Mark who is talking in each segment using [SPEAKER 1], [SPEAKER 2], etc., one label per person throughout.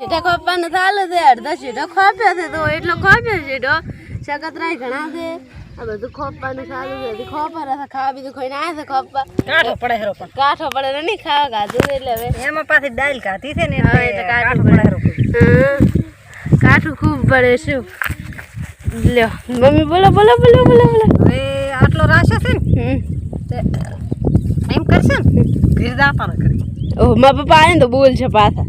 [SPEAKER 1] સીટા ખોપાને ચાલે છે અડધા સીટા ખોપ્યા છે તો એટલો ખોપ્યો સીટો શકતરાય ઘણા છે આ બધું ખોપાનું ચાલુ છે ખોપા રહ્યા ખાવા બીજું ખાઈને આવ્યા છે ખોપા
[SPEAKER 2] કાઠો પડે હેરો પણ
[SPEAKER 1] કાઠો પડે નહીં ખાવા ગાધું એટલે હવે
[SPEAKER 2] એમાં પાછી દાલ કાઢી છે ને
[SPEAKER 1] હા એટલે કાઠું પડે કાઠું ખૂબ પડે શું લ્યો મમ્મી બોલો બોલો બોલો બોલો બોલો
[SPEAKER 2] હવે આટલો રાશે છે ને એમ કરશે ને ઘેર દાતા ન કરી
[SPEAKER 1] ઓહ મારા પપ્પા આવે ને તો બોલ છે પાછા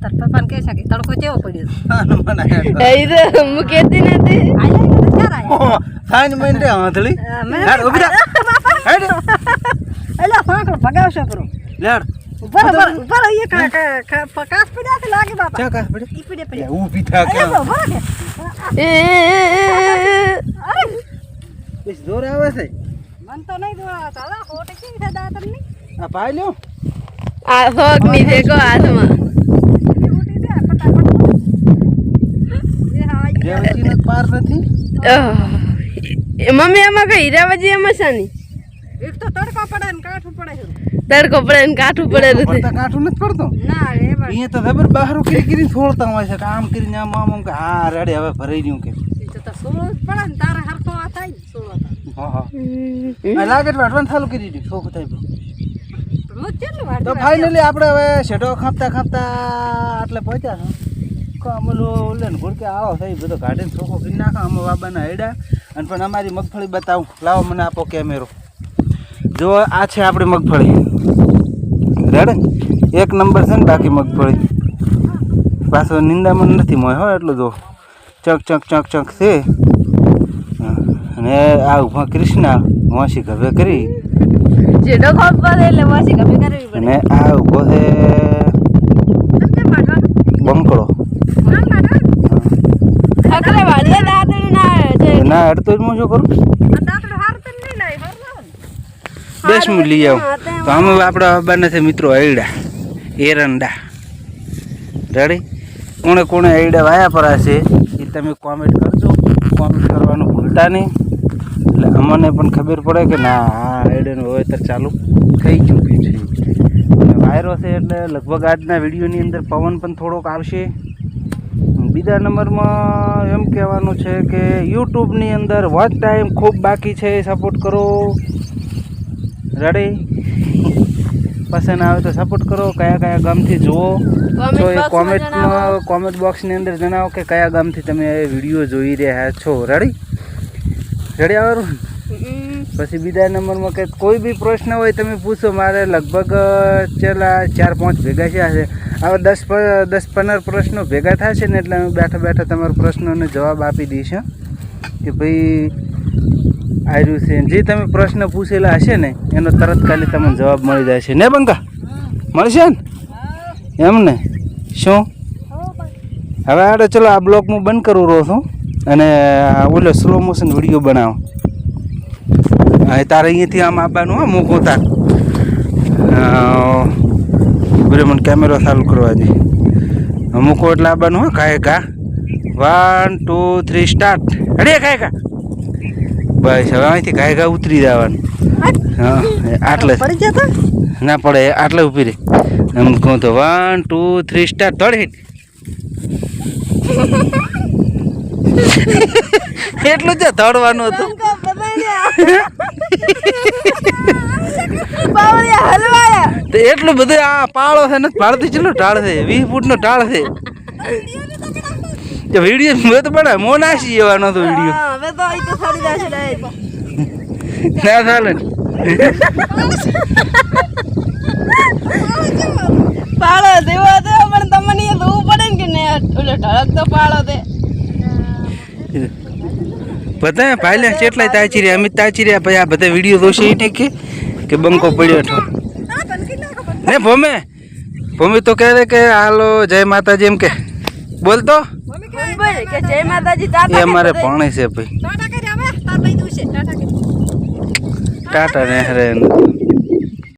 [SPEAKER 2] તાર પપ્પાને કહે છે કે તડકો કેવો પડ્યો
[SPEAKER 1] એ તો હું કહેતી નથી
[SPEAKER 3] સાંજ મહિને આંધળી
[SPEAKER 2] એલા ફાંકડો ભગાવશો કરો
[SPEAKER 3] લેડ
[SPEAKER 2] બરાબર બરાબર એ કાસ પડ્યા છે લાગે બાપા
[SPEAKER 3] ચા કાસ પડે
[SPEAKER 2] ઈ પડે પડે
[SPEAKER 3] ઊભી થા કે
[SPEAKER 1] એ
[SPEAKER 3] બસ જોર આવે છે
[SPEAKER 2] મન તો નહીં દોડાવતા હવે ખોટે કેવી છે દાતર ની
[SPEAKER 3] આ પાઈ લ્યો
[SPEAKER 1] આ હોક ની દેખો હાથમાં
[SPEAKER 2] ખોટી છે ફટાફટ એ હા
[SPEAKER 3] રેવચીને પાર નથી
[SPEAKER 1] મમ્મી આમાં કઈ હીરાબાજી એમાં શાની
[SPEAKER 2] એક તો તડકો પડે ને કાઠું પડે છે
[SPEAKER 1] તડકો પડે ને કાઠું પડે નથી
[SPEAKER 3] પડતા કાઠું નથી પડતો
[SPEAKER 2] ના રે બસ
[SPEAKER 3] અહીંયા તો ખબર બહાર કરી છોડતા હોય છે કે આમ કરીને આમ કે હા રેડે હવે ભરાઈ રહ્યું કે
[SPEAKER 2] તો સોળો પડે ને તારે હરખો આ થાય ને સોળો
[SPEAKER 3] હા હા આ લાગે વાટવાનું ચાલુ કરી દીધું શોખ થાય
[SPEAKER 2] રોજ કેટલું વાર
[SPEAKER 3] તો ફાઇનલી આપણે હવે શેઢો ખાપતા ખાપતા આટલે પહોંચ્યા છો અમલો ઓલે ને ભૂલકે આવો થઈ બધો ગાડીને ચોખ્ખો કરી નાખો અમે બાબાના હેડા અને પણ અમારી મગફળી બતાવું લાવો મને આપો કેમેરો જો આ છે આપણી મગફળી રેડે એક નંબર છે ને બાકી મગફળી પાછો નિંદામાં નથી મોય હો એટલું જો ચક ચક ચક ચક છે અને આ ઊભા કૃષ્ણા વાંસી ગભે કરી
[SPEAKER 1] જેડો ખોપા એટલે વાસી કભી કરવી પડે
[SPEAKER 3] અને આ ઊભો છે બંકડો
[SPEAKER 1] અકરે વાડીએ દાતડી ના છે
[SPEAKER 3] ના અડતો જ હું શું કરું
[SPEAKER 2] દાતડો હાર તો નહીં લાય હરવા
[SPEAKER 3] દસ મિનિટ લઈ આવું તો અમે આપણા બાને છે મિત્રો એડા એરંડા રેડી કોણે કોણે એડા વાયા પર છે એ તમે કોમેન્ટ કરજો કોમેન્ટ કરવાનું ભૂલતા નહીં એટલે અમને પણ ખબર પડે કે ના આ એડાનું વાવેતર ચાલુ થઈ ચૂક્યું છે અને વાયરો છે એટલે લગભગ આજના વિડીયોની અંદર પવન પણ થોડોક આવશે બીજા નંબરમાં એમ કહેવાનું છે કે યુટ્યુબની અંદર વોચ ટાઈમ ખૂબ બાકી છે સપોર્ટ કરો રેડી પસંદ આવે તો સપોર્ટ કરો કયા કયા ગામથી જુઓ છો એ કોમેન્ટ બોક્સની અંદર જણાવો કે કયા ગામથી તમે એ વિડીયો જોઈ રહ્યા છો રેડી રેડી આવવાનું પછી બીજા નંબરમાં કે કોઈ બી પ્રશ્ન હોય તમે પૂછો મારે લગભગ છેલ્લા 4-5 ભેગા છે આવા 10-15 પ્રશ્નો ભેગા થશે ને એટલે અમે બેઠા બેઠા તમારા પ્રશ્નોને જવાબ આપી દઈશ કે ભાઈ આવ્યું છે જે તમે પ્રશ્ન પૂછેલા હશે ને એનો તરત કાલે તમને જવાબ મળી જશે ને બંકા મળશે ને એમ ને શું હવે આડે ચલો આ બ્લોગ હું બંધ કરું રહ્યો છું અને ઓલો સ્લો મોશન વિડીયો બનાવો તારે અહીંયાથી આમ આવવાનું હા મૂકો તાર બરે મને કેમેરો ચાલુ કરવા દે મૂકો એટલે આવવાનું હા કાંઈ કા 1 2 3 સ્ટાર્ટ અરે કાંઈ કા બસ હવે અહીંથી ગાય ગા ઉતરી જવાનું હા આટલે ના પડે આટલે ઉભી રહી એમ કહું તો 1 2 3 સ્ટાર્ટ થોડી હિટ એટલું જ દોડવાનું હતું તો એટલું બધું આ પાળો છે ને પાળથી ચેટલો ઢાળ છે 20 ફૂટનો ઢાળ છે વિડીયો મેં તો પડે મો નાસી જવાનો હતો વિડીયો ના ચાલે
[SPEAKER 1] પાળો દેવો દે પણ તમને એ દઉં પડે ને કે ને ઓલો ઢળક તો પાળો દે
[SPEAKER 3] બધા ભાઈ કેટલાય તાચી રહ્યા અમિત તાચી રહ્યા પછી આ બધા વિડીયો જોશે એને કે બંકો પડ્યો હતો ને ભૂમિ તો કહે કે હાલો જય માતાજી એમ કે બોલતો
[SPEAKER 1] કે જય માતાજી
[SPEAKER 3] એ અમારે ભણે છે ભાઈ ટાટા ને હરે